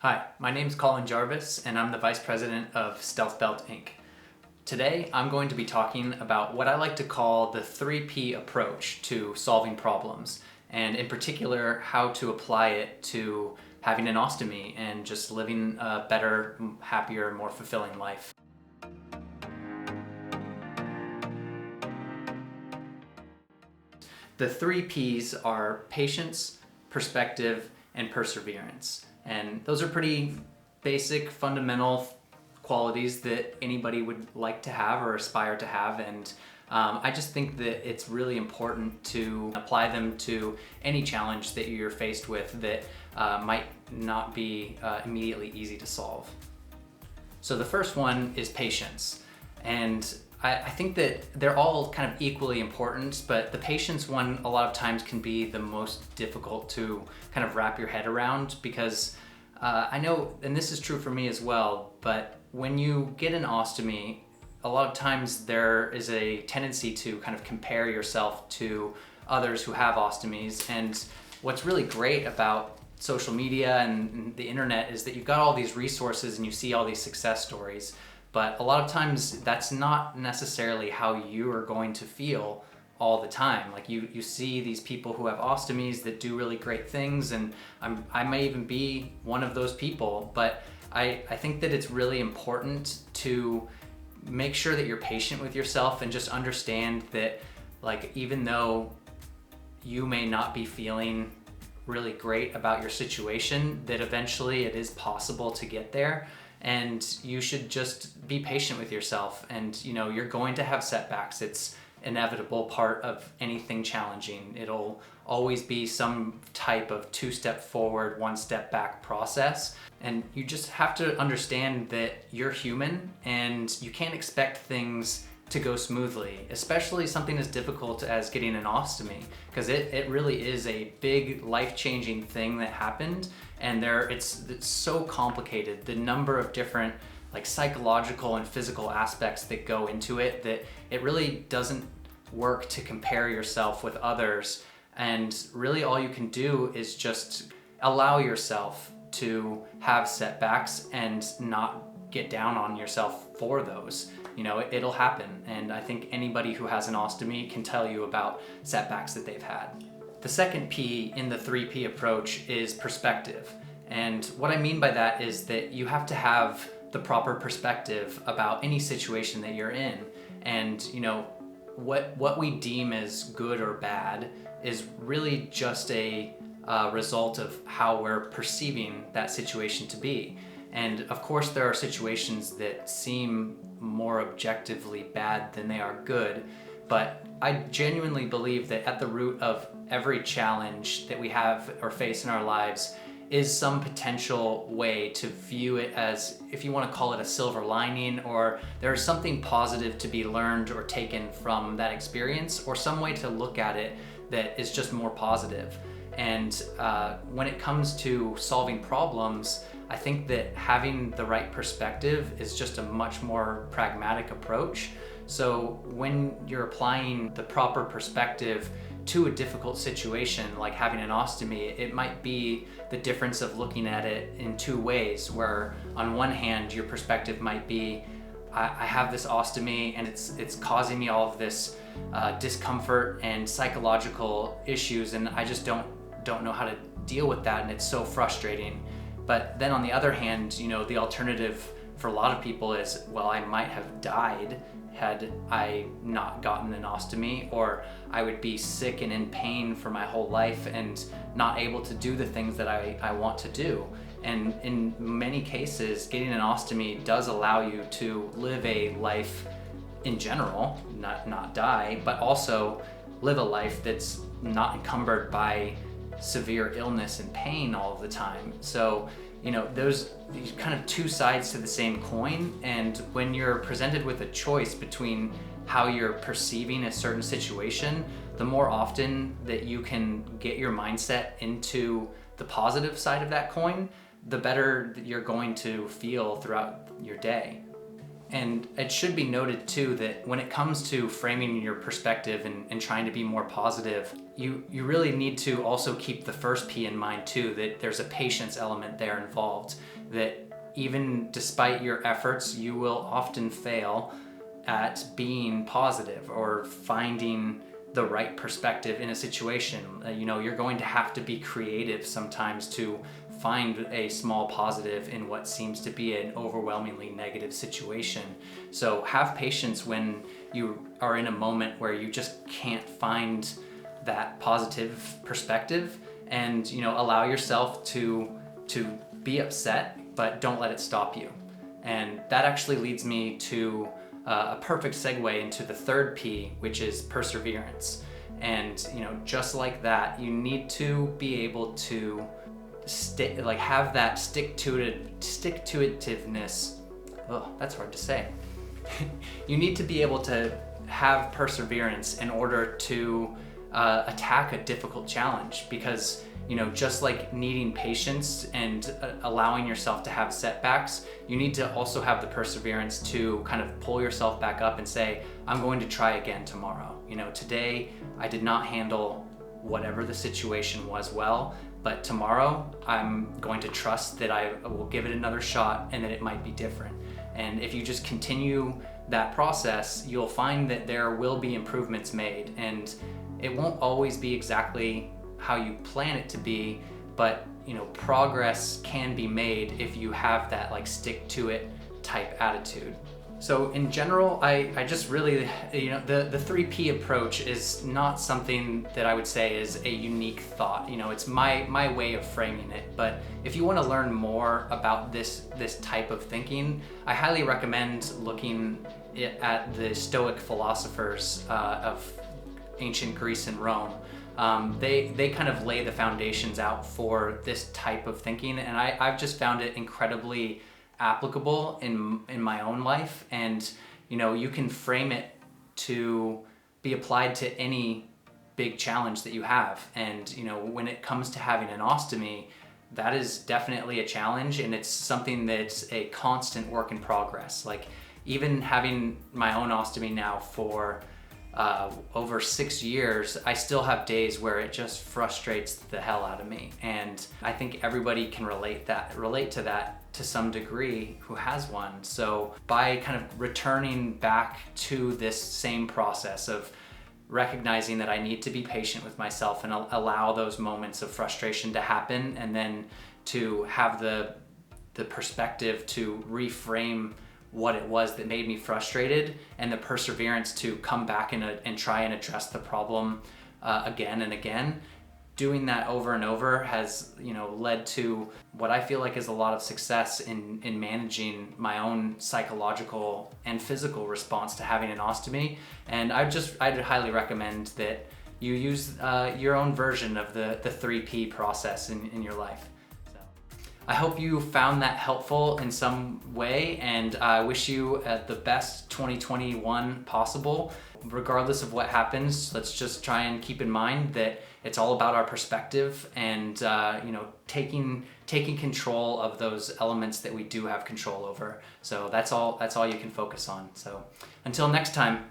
Hi, my name's Colin Jarvis and I'm the Vice President of Stealth Belt Inc. Today I'm going to be talking about what I like to call the 3P approach to solving problems, and in particular how to apply it to having an ostomy and just living a better, happier, more fulfilling life. The 3Ps are patience, perspective, and perseverance. And those are pretty basic, fundamental qualities that anybody would like to have or aspire to have. And I just think that it's really important to apply them to any challenge that you're faced with that might not be immediately easy to solve. So the first one is patience. And I think that they're all kind of equally important, but the patience one a lot of times can be the most difficult to kind of wrap your head around because I know, and this is true for me as well, but when you get an ostomy, a lot of times there is a tendency to kind of compare yourself to others who have ostomies. And what's really great about social media and the internet is that you've got all these resources and you see all these success stories. But a lot of times that's not necessarily how you are going to feel all the time. Like you see these people who have ostomies that do really great things, and I may even be one of those people, but I think that it's really important to make sure that you're patient with yourself and just understand that, like, even though you may not be feeling really great about your situation, that eventually it is possible to get there. And you should just be patient with yourself, and you're going to have setbacks. It's inevitable part of anything challenging. It'll always be some type of 2-step forward, 1-step back process. And you just have to understand that you're human and you can't expect things to go smoothly, especially something as difficult as getting an ostomy, because it really is a big life-changing thing that happened, and it's so complicated, the number of different psychological and physical aspects that go into it, that it really doesn't work to compare yourself with others. And really all you can do is just allow yourself to have setbacks and not get down on yourself for those. It'll happen, and I think anybody who has an ostomy can tell you about setbacks that they've had. The second P in the 3P approach is perspective. And what I mean by that is that you have to have the proper perspective about any situation that you're in. And what we deem as good or bad is really just a result of how we're perceiving that situation to be. And of course there are situations that seem more objectively bad than they are good, but I genuinely believe that at the root of every challenge that we have or face in our lives is some potential way to view it as, if you want to call it, a silver lining, or there's something positive to be learned or taken from that experience, or some way to look at it that is just more positive. And when it comes to solving problems, I think that having the right perspective is just a much more pragmatic approach. So when you're applying the proper perspective to a difficult situation, like having an ostomy, it might be the difference of looking at it in two ways, where on one hand, your perspective might be, I have this ostomy and it's causing me all of this discomfort and psychological issues, and I just don't know how to deal with that, and it's so frustrating. But then on the other hand, the alternative for a lot of people is, well, I might have died had I not gotten an ostomy, or I would be sick and in pain for my whole life and not able to do the things that I want to do. And in many cases, getting an ostomy does allow you to live a life in general, not die, but also live a life that's not encumbered by severe illness and pain all of the time. So there's kind of two sides to the same coin, and when you're presented with a choice between how you're perceiving a certain situation, the more often that you can get your mindset into the positive side of that coin, the better that you're going to feel throughout your day. And it should be noted too that when it comes to framing your perspective and trying to be more positive, you really need to also keep the first P in mind too, that there's a patience element there involved, that even despite your efforts, you will often fail at being positive or finding the right perspective in a situation. You're going to have to be creative sometimes to find a small positive in what seems to be an overwhelmingly negative situation. So have patience when you are in a moment where you just can't find that positive perspective, and allow yourself to be upset, but don't let it stop you. And that actually leads me to a perfect segue into the third P, which is perseverance. And just like that, you need to be able to have that stick to itiveness. Oh, that's hard to say. You need to be able to have perseverance in order to attack a difficult challenge, because just like needing patience and allowing yourself to have setbacks, you need to also have the perseverance to kind of pull yourself back up and say, I'm going to try again tomorrow. Today I did not handle whatever the situation was well, but tomorrow I'm going to trust that I will give it another shot and that it might be different. And if you just continue that process, you'll find that there will be improvements made, and it won't always be exactly how you plan it to be, but progress can be made if you have that stick to it type attitude. So in general, I just really, the 3P approach is not something that I would say is a unique thought. It's my way of framing it. But if you want to learn more about this type of thinking, I highly recommend looking at the Stoic Philosophers of ancient Greece and Rome. They kind of lay the foundations out for this type of thinking, and I've just found it incredibly applicable in my own life. And you can frame it to be applied to any big challenge that you have. And when it comes to having an ostomy, that is definitely a challenge, and it's something that's a constant work in progress. Even having my own ostomy now for over 6 years, I still have days where it just frustrates the hell out of me. And I think everybody can relate to that to some degree who has one. So by kind of returning back to this same process of recognizing that I need to be patient with myself and allow those moments of frustration to happen, and then to have the perspective to reframe what it was that made me frustrated, and the perseverance to come back and try and address the problem again and again. Doing that over and over has led to what I feel like is a lot of success in managing my own psychological and physical response to having an ostomy. And I'd highly recommend that you use your own version of the 3P process in your life. I hope you found that helpful in some way, and I wish you the best 2021 possible. Regardless of what happens, let's just try and keep in mind that it's all about our perspective, and taking control of those elements that we do have control over. So that's all you can focus on. So until next time.